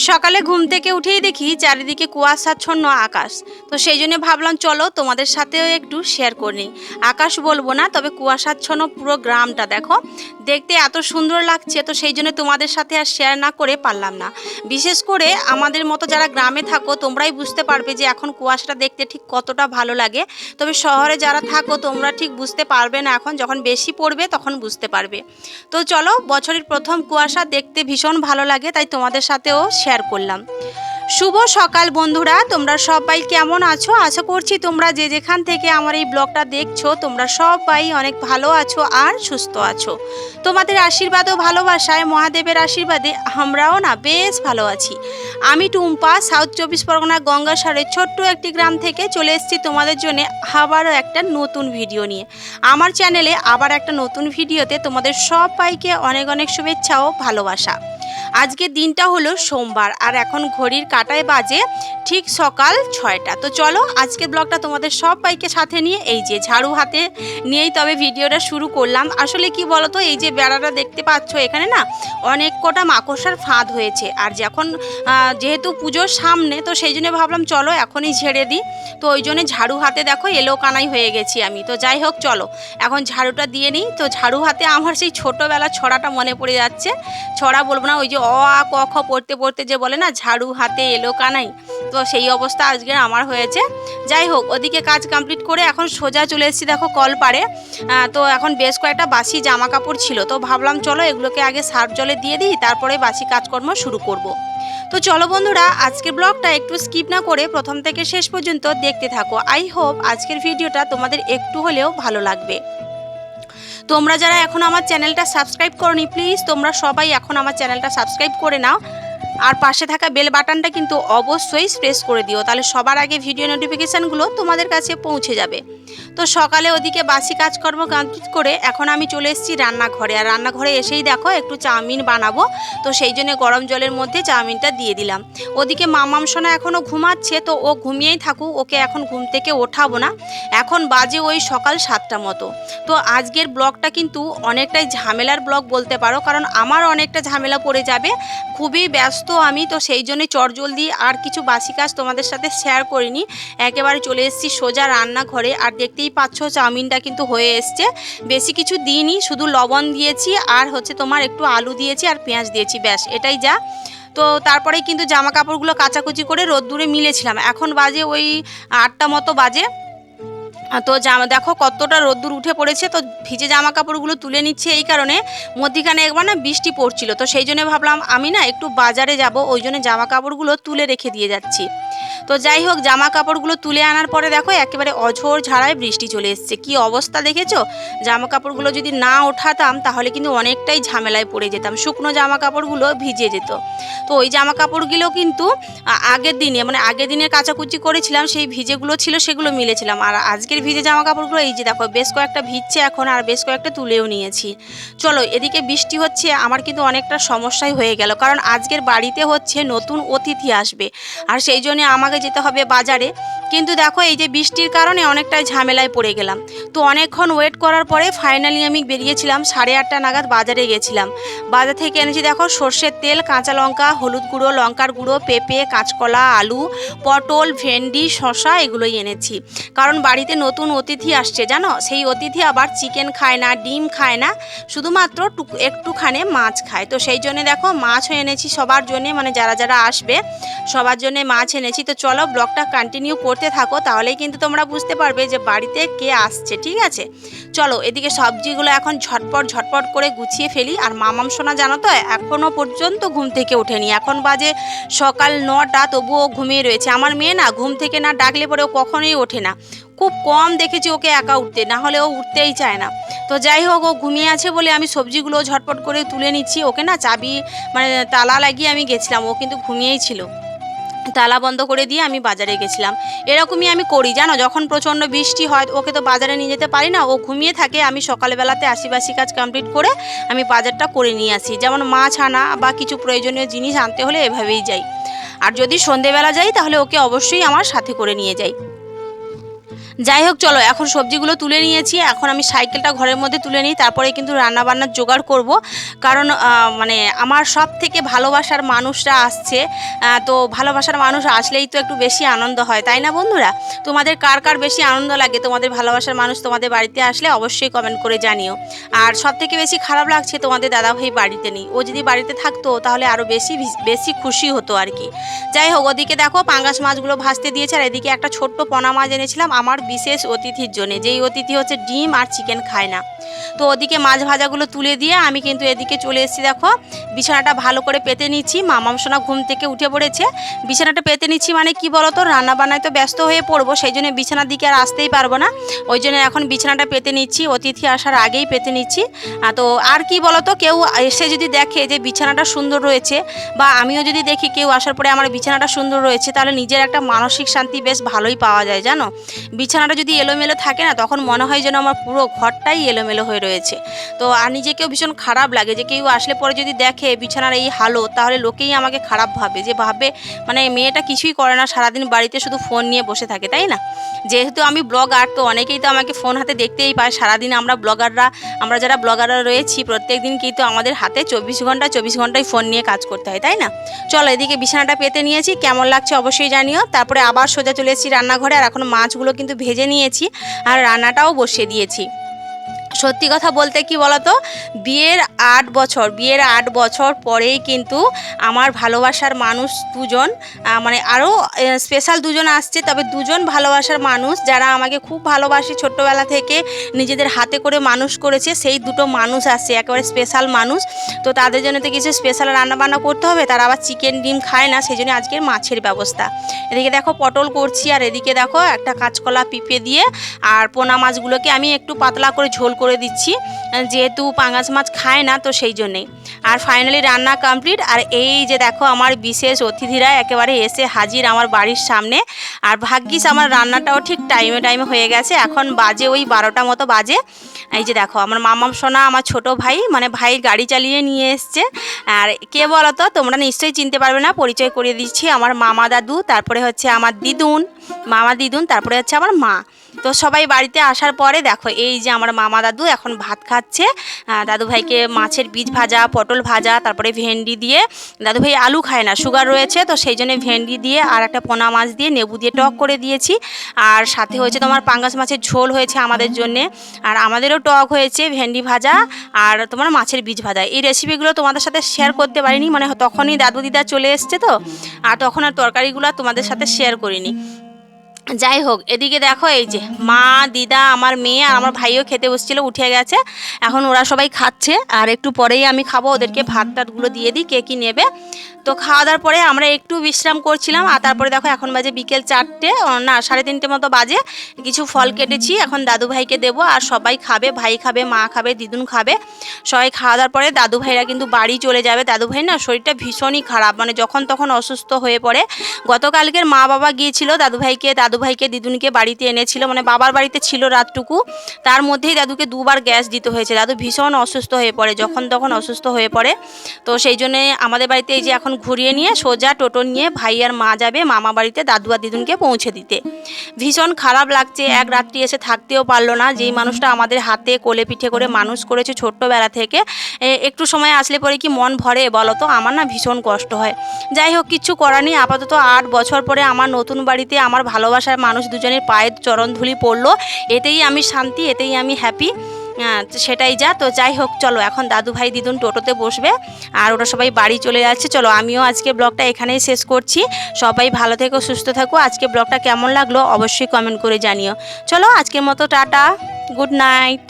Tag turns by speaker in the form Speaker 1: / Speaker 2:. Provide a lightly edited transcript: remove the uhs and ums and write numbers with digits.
Speaker 1: সকালে ঘুম থেকে উঠেই দেখি চারিদিকে কুয়াশাচ্ছন্ন আকাশ। তো সেই জন্য ভাবলাম চলো তোমাদের সাথেও একটু শেয়ার করে নিই। আকাশ বলবো না, তবে কুয়াশাচ্ছন্ন পুরো গ্রামটা দেখো, দেখতে এত সুন্দর লাগছে। তো সেই জন্য তোমাদের সাথে আর শেয়ার না করে পারলাম না। বিশেষ করে আমাদের মতো যারা গ্রামে থাকো তোমরাই বুঝতে পারবে যে এখন কুয়াশাটা দেখতে ঠিক কতটা ভালো লাগে। তবে শহরে যারা থাকো তোমরা ঠিক বুঝতে পারবে না, এখন যখন বেশি পড়বে তখন বুঝতে পারবে। তো চলো, বছরের প্রথম কুয়াশা দেখতে ভীষণ ভালো লাগে, তাই তোমাদের সাথেও শেয়ার করলাম। শুভ সকাল বন্ধুরা, তোমরা সবাই কেমন আছো? আশা করছি তোমরা যে যেখান থেকে আমার এই ব্লগটা দেখছো তোমরা সবাই অনেক ভালো আছো আর সুস্থ আছো। তোমাদের আশীর্বাদ ও ভালোবাসায়, মহাদেবের আশীর্বাদে আমরাও না বেশ ভালো আছি। আমি টুম্পা, সাউথ 24 পরগনা গঙ্গাসাগরের ছোট্ট একটি গ্রাম থেকে চলে এসেছি তোমাদের জন্য আবারও একটা নতুন ভিডিও নিয়ে। আমার চ্যানেলে আবার একটা নতুন ভিডিওতে তোমাদের সবাইকে অনেক অনেক শুভেচ্ছা ও ভালোবাসা। আজকের দিনটা হলো সোমবার, আর এখন ঘড়ির কাঁটায় বাজে ঠিক সকাল 6টা। তো চলো আজকের ব্লগটা তোমাদের সবাইকে সাথে নিয়ে এই যে ঝাড়ু হাতে নিয়েই তবে ভিডিওটা শুরু করলাম। আসলে কি বলতো, এই যে বেড়াটা দেখতে পাচ্ছ এখানে না অনেক কটা মাকড়সার ফাঁদ হয়েছে, আর যখন যেহেতু পুজোর সামনে তো সেই জন্য ভাবলাম চলো এখনই ঝেড়ে দিই। তো ওই জন্য ঝাড়ু হাতে দেখো এলো কানাই হয়ে গেছি আমি। তো যাই হোক চলো এখন ঝাড়ুটা দিয়ে নিই। তো ঝাড়ু হাতে আমার সেই ছোটোবেলার ছড়াটা মনে পড়ে যাচ্ছে। ছড়া বলবো না, ওই যে অ আ ক খ পড়তে পড়তে যে বলে না ঝাড়ু হাতে এলো কানাই, তো সেই অবস্থা আজকের আমার হয়েছে। যাই হোক, ওদিকে কাজ কমপ্লিট করে এখন সোজা চলে এসেছি দেখো কল পাড়ে। তো এখন বেশ কয়েকটা বাসি জামা কাপড় ছিল, তো ভাবলাম চলো এগুলোকে আগে সার্ফ জলে দিয়ে দিই, তারপরে বাসি কাজকর্ম শুরু করব। তো চলো বন্ধুরা, আজকের ব্লগটা একটু স্কিপ না করে প্রথম থেকে শেষ পর্যন্ত দেখতে থাকো। আই হোপ আজকের ভিডিওটা তোমাদের একটু হলেও ভালো লাগবে। তোমরা যারা এখন আমার চ্যানেলটা সাবস্ক্রাইব করোনি, প্লিজ তোমরা সবাই এখন আমার চ্যানেলটা সাবস্ক্রাইব করে নাও, আর পাশে থাকা বেল বাটনটা কিন্তু অবশ্যই প্রেস করে দিও, তাহলে সবার আগে ভিডিও নোটিফিকেশানগুলো তোমাদের কাছে পৌঁছে যাবে। তো সকালে ওদিকে বাসি কাজকর্ম কমপ্লিট করে এখন আমি চলে এসেছি রান্নাঘরে, আর রান্নাঘরে এসেই দেখো একটু চাউমিন বানাবো। তো সেই জন্য গরম জলের মধ্যে চাউমিনটা দিয়ে দিলাম। ওদিকে মামাম সোনা এখনও ঘুমাচ্ছে, তো ও ঘুমিয়েই থাকুক, ওকে এখন ঘুম থেকে ওঠাবো না। এখন বাজে ওই সকাল 7টা মতো। তো আজকের ব্লগটা কিন্তু অনেকটাই ঝামেলার ব্লগ বলতে পারো, কারণ আমার অনেকটা ঝামেলা পড়ে যাবে, খুবই ব্যস্ত আমি। তো সেই জন্যই চটজলদি আর কিছু বাসি কাজ তোমাদের সাথে শেয়ার করিনি, একেবারে চলে এসেছি সোজা রান্নাঘরে। আর দেখতেই পাচ্ছ চাউমিনটা কিন্তু হয়ে এসছে, বেশি কিছু দিইনি, শুধু লবণ দিয়েছি আর হচ্ছে তোমার একটু আলু দিয়েছি আর পেঁয়াজ দিয়েছি, ব্যাস এটাই যা। তো তারপরে কিন্তু জামা কাপড়গুলো কাচাকুচি করে রোদ্দুরে মিলেছিলাম। এখন বাজে ওই 8টা মতো বাজে। তো দেখো কতটা রোদ্দুর উঠে পড়েছে। তো ভিজে জামা কাপড়গুলো তুলে নিচ্ছে এই কারণে, মধ্যিখানে একবার না বৃষ্টি পড়ছিল, তো সেই জন্য ভাবলাম আমি না একটু বাজারে যাব, ওই জন্য জামা কাপড়গুলো তুলে রেখে দিয়ে যাচ্ছি। তো যাই হোক, জামা কাপড়গুলো তুলে আনার পরে দেখো একেবারে অঝোর ঝাড়ায় বৃষ্টি চলে এসছে। কি অবস্থা দেখেছো? জামা কাপড়গুলো যদি না ওঠাতাম তাহলে কিন্তু অনেকটাই ঝামেলায় পড়ে যেতাম, শুকনো জামা কাপড়গুলো ভিজে যেত। তো ওই জামা কাপড়গুলো কিন্তু আগের দিনে মানে আগের দিনের কাচাকুচি করেছিলাম, সেই ভিজেগুলো ছিল সেগুলো মিলেছিলাম। আর আজকের ভিজে জামা কাপড়গুলো এই যে দেখো বেশ কয়েকটা ভিজছে এখন, আর বেশ কয়েকটা তুলেও নিয়েছি। চলো, এদিকে বৃষ্টি হচ্ছে, আমার কিন্তু অনেকটা সমস্যাই হয়ে গেল, কারণ আজকের বাড়িতে হচ্ছে নতুন অতিথি আসবে, আর সেই জন্য আমাকে যেতে হবে বাজারে। কিন্তু দেখো এই যে বৃষ্টির কারণে অনেকটাই ঝামেলায় পড়ে গেলাম। তো অনেকক্ষণ ওয়েট করার পরে ফাইনালি আমি বেরিয়েছিলাম, 8:30 নাগাদ বাজারে গেছিলাম। বাজার থেকে এনেছি দেখো সর্ষের তেল, কাঁচা লঙ্কা, হলুদ গুঁড়ো, লঙ্কার গুঁড়ো, পেঁপে, কাঁচকলা, আলু, পটল, ভেন্ডি, শসা এগুলোই এনেছি। কারণ বাড়িতে নতুন অতিথি আসছে জানো, সেই অতিথি আবার চিকেন খায় না, ডিম খায় না, শুধুমাত্র একটুখানি মাছ খায়। তো সেই জন্য দেখো মাছও এনেছি সবার জন্যে, মানে যারা যারা আসবে সবার জন্য মাছ এনেছি। তো চলো ব্লগটা কন্টিনিউ করতে থাকো, তাহলেই কিন্তু তোমরা বুঝতে পারবে যে বাড়িতে কে আসছে, ঠিক আছে? চলো এদিকে সবজিগুলো এখন ঝটপট ঝটপট করে গুছিয়ে ফেলি। আর মামাম সোনা জানো তো এখনও পর্যন্ত ঘুম থেকে ওঠেনি, এখন বাজে সকাল 9টা, তবুও ঘুমিয়ে রয়েছে। আমার মেয়ে না ঘুম থেকে না ডাকলে পরে ও কখনোই ওঠে না, খুব কম দেখেছি ওকে একা উঠতে, না হলে ও উঠতেই চায় না। তো যাই হোক, ও ঘুমিয়ে আছে বলে আমি সবজিগুলো ঝটপট করে তুলে নিচ্ছি। ওকে না চাবি মানে তালা লাগিয়ে আমি গেছিলাম, ও কিন্তু ঘুমিয়েই ছিল, তালা বন্ধ করে দিয়ে আমি বাজারে গেছিলাম। এরকমই আমি করি জানো, যখন প্রচণ্ড বৃষ্টি হয় ওকে তো বাজারে নিয়ে যেতে পারি না, ও ঘুমিয়ে থাকে, আমি সকালবেলাতে আশিবাসি কাজ কমপ্লিট করে আমি বাজারটা করে নিয়ে আসি। যেমন মাছ আনা বা কিছু প্রয়োজনীয় জিনিস আনতে হলে এভাবেই যাই। আর যদি সন্ধেবেলা যাই তাহলে ওকে অবশ্যই আমার সাথে করে নিয়ে যাই। যাই হোক চলো, এখন সবজিগুলো তুলে নিয়েছি, এখন আমি সাইকেলটা ঘরের মধ্যে তুলে নিই, তারপরে কিন্তু রান্না বান্নার জোগাড় করব। কারণ মানে আমার সব থেকে ভালোবাসার মানুষরা আসছে, তো ভালোবাসার মানুষ আসলেই তো একটু বেশি আনন্দ হয়, তাই না বন্ধুরা? তোমাদের কার কার বেশি আনন্দ লাগে তোমাদের ভালোবাসার মানুষ তোমাদের বাড়িতে আসলে? অবশ্যই কমেন্ট করে জানিও। আর সব থেকে বেশি খারাপ লাগছে তোমাদের দাদাভাই বাড়িতে নেই, ও যদি বাড়িতে থাকতো তাহলে আরও বেশি বেশি খুশি হতো আর কি। যাই হোক, ওদিকে দেখো পাঙ্গাস মাছগুলো ভাজতে দিয়েছে, আর এদিকে একটা ছোট্ট পোনা মাছ এনেছিলাম আমার বিশেষ অতিথির জন্য, যেই অতিথি হচ্ছে ডিম আর চিকেন খায় না। তো ওদিকে মাছ ভাজাগুলো তুলে দিয়ে আমি কিন্তু এদিকে চলে এসেছি। দেখো বিছানাটা ভালো করে পেতে নিচ্ছি, মামাম সোনা ঘুম থেকে উঠে পড়েছে। বিছানাটা পেতে নিচ্ছি মানে কি বলতো, রান্না বান্নায় তো ব্যস্ত হয়ে পড়বো, সেই জন্য বিছানার দিকে আর আসতেই পারবো না, ওই জন্য এখন বিছানাটা পেতে নিচ্ছি, অতিথি আসার আগেই পেতে নিচ্ছি। তো আর কি বলতো, কেউ এসে যদি দেখে যে বিছানাটা সুন্দর রয়েছে, বা আমিও যদি দেখি কেউ আসার পরে আমার বিছানাটা সুন্দর রয়েছে, তাহলে নিজের একটা মানসিক শান্তি বেশ ভালোই পাওয়া যায় জানো। বিছানাটা যদি এলোমেলো থাকে না, তখন মনে হয় যেন আমার পুরো ঘরটাই এলোমেলো হয়ে রয়েছে। তো আর নিজেকেও ভীষণ খারাপ লাগে যে কেউ আসলে পরে যদি দেখে বিছানার এই হালত, তাহলে লোকেই আমাকে খারাপ ভাবে, যে ভাবে মানে মেয়েটা কিছুই করে না, সারাদিন বাড়িতে শুধু ফোন নিয়ে বসে থাকে, তাই না? যেহেতু আমি ব্লগার, তো অনেকেই তো আমাকে ফোন হাতে দেখতেই পায় সারাদিন। আমরা যারা ব্লগাররা রয়েছি প্রত্যেক দিন কিন্তু আমাদের হাতে 24 ঘন্টায় ফোন নিয়ে কাজ করতে হয়, তাই না? চলো, এদিকে বিছানাটা পেতে নিয়েছি, কেমন লাগছে অবশ্যই জানিও। তারপরে আবার সোজা চলে এসেছি রান্নাঘরে, আর এখন মাছগুলো কিন্তু ভেজে নিয়েছি আর রান্নাটাও বসিয়ে দিয়েছি। সত্যি কথা বলতে কি বলতো, বিয়ের 8 বছর পরেই কিন্তু আমার ভালোবাসার মানুষ দুজন, মানে আরও স্পেশাল দুজন আসছে, তবে দুজন ভালোবাসার মানুষ যারা আমাকে খুব ভালোবাসে ছোট্টবেলা থেকে, নিজেদের হাতে করে মানুষ করেছে, সেই দুটো মানুষ আসছে, একেবারে স্পেশাল মানুষ। তো তাদের জন্য তো কিছু স্পেশাল রান্নাবান্না করতে হবে, তারা আবার চিকেন ডিম খায় না, সেই জন্য আজকের মাছের ব্যবস্থা। এদিকে দেখো পটল করছি, আর এদিকে দেখো একটা কাঁচকলা পিঁপে দিয়ে আর পোনা মাছগুলোকে আমি একটু পাতলা করে ঝোল করে দিচ্ছি, যেহেতু পাঙ্গাস মাছ খায় না, তো সেই জন্যেই। আর ফাইনালি রান্না কমপ্লিট। আর এই যে দেখো আমার বিশেষ অতিথিরা একেবারে এসে হাজির আমার বাড়ির সামনে। আর ভাগ্যিস আমার রান্নাটাও ঠিক টাইমে হয়ে গেছে, এখন বাজে ওই 12টা মতো বাজে। এই যে দেখো আমার মামাম সোনা, আমার ছোট ভাই, মানে ভাই গাড়ি চালিয়ে নিয়ে এসছে। আর কে বলো তো, তোমরা নিশ্চয়ই চিনতে পারবে না, পরিচয় করিয়ে দিচ্ছি, আমার মামা দাদু, তারপরে হচ্ছে আমার মামা দিদুন, তারপরে হচ্ছে আমার মা। তো সবাই বাড়িতে আসার পরে দেখো এই যে আমার মামা দাদু এখন ভাত খাচ্ছে। দাদু ভাইকে মাছের বীজ ভাজা, পটল ভাজা, তারপরে ভেন্ডি দিয়ে, দাদু ভাই আলু খায় না, সুগার রয়েছে, তো সেই জন্য ভেন্ডি দিয়ে আর একটা পোনা মাছ দিয়ে নেবু দিয়ে টক করে দিয়েছি। আর সাথে হয়েছে তোমার পাঙ্গাস মাছের ঝোল হয়েছে আমাদের জন্যে, আর আমাদেরও টক হয়েছে, ভেন্ডি ভাজা আর তোমার মাছের বীজ ভাজা। এই রেসিপিগুলো তোমাদের সাথে শেয়ার করতে পারিনি, মানে তখনই দাদু দিদা চলে এসছে, তো আর তখন আর তরকারিগুলো তোমাদের সাথে শেয়ার করিনি। যাই হোক, এদিকে দেখো এই যে মা, দিদা, আমার মেয়ে আর আমার ভাইও খেতে বসছিল, উঠে গেছে, এখন ওরা সবাই খাচ্ছে, আর একটু পরেই আমি খাবো। ওদেরকে ভাত টাতগুলো দিয়ে দিই, কে কী নেবে। তো খাওয়া দাওয়ার পরে আমরা একটু বিশ্রাম করছিলাম, আর তারপরে দেখো এখন বাজে বিকেল 4টে, না 3:30 মতো বাজে। কিছু ফল কেটেছি, এখন দাদু ভাইকে দেবো, আর সবাই খাবে, ভাই খাবে, মা খাবে, দিদুন খাবে। সবাই খাওয়া দাওয়ার পরে দাদু ভাইরা কিন্তু বাড়ি চলে যাবে। দাদু ভাই না শরীরটা ভীষণই খারাপ, মানে যখন তখন অসুস্থ হয়ে পড়ে। গতকালকের মা বাবা গিয়েছিল দাদু ভাইকে দিদুনকে বাড়িতে এনেছিল, মানে বাবার বাড়িতে ছিল রাতটুকু, তার মধ্যেই দাদুকে 2বার গ্যাস দিতে হয়েছে। দাদু ভীষণ অসুস্থ হয়ে পড়ে, যখন তখন অসুস্থ হয়ে পড়ে। তো সেই জন্যে আমাদের বাড়িতে এই যে এখন ঘুরিয়ে নিয়ে সোজা টোটো নিয়ে ভাই আর মা যাবে মামা বাড়িতে দাদু আর দিদুনকে পৌঁছে দিতে। ভীষণ খারাপ লাগছে, এক রাত্রি এসে থাকতেও পারলো না, যেই মানুষটা আমাদের হাতে কোলে পিঠে করে মানুষ করেছে ছোট্টবেলা থেকে, একটু সময় আসলে পরে কি মন ভরে বলো তো? আমার না ভীষণ কষ্ট হয়। যাই হোক, কিচ্ছু করার নেই, আপাতত 8 বছর পরে আমার নতুন বাড়িতে আমার ভালোবাসার মানুষ দুজনের পায়ের চরণধুলি পড়লো, এতেই আমি শান্তি, এতেই আমি হ্যাপি। সেটাই যা। তো যাই হোক চলো, এখন দাদু ভাই দিদুন টোটোতে বসবে, আর ওরা সবাই বাড়ি চলে যাচ্ছে। চলো, আমিও আজকে ব্লগটা এখানেই শেষ করছি। সবাই ভালো থেকো, সুস্থ থাকো। আজকে ব্লগটা কেমন লাগলো অবশ্যই কমেন্ট করে জানিও। চলো আজকের মতো টাটা, গুড নাইট।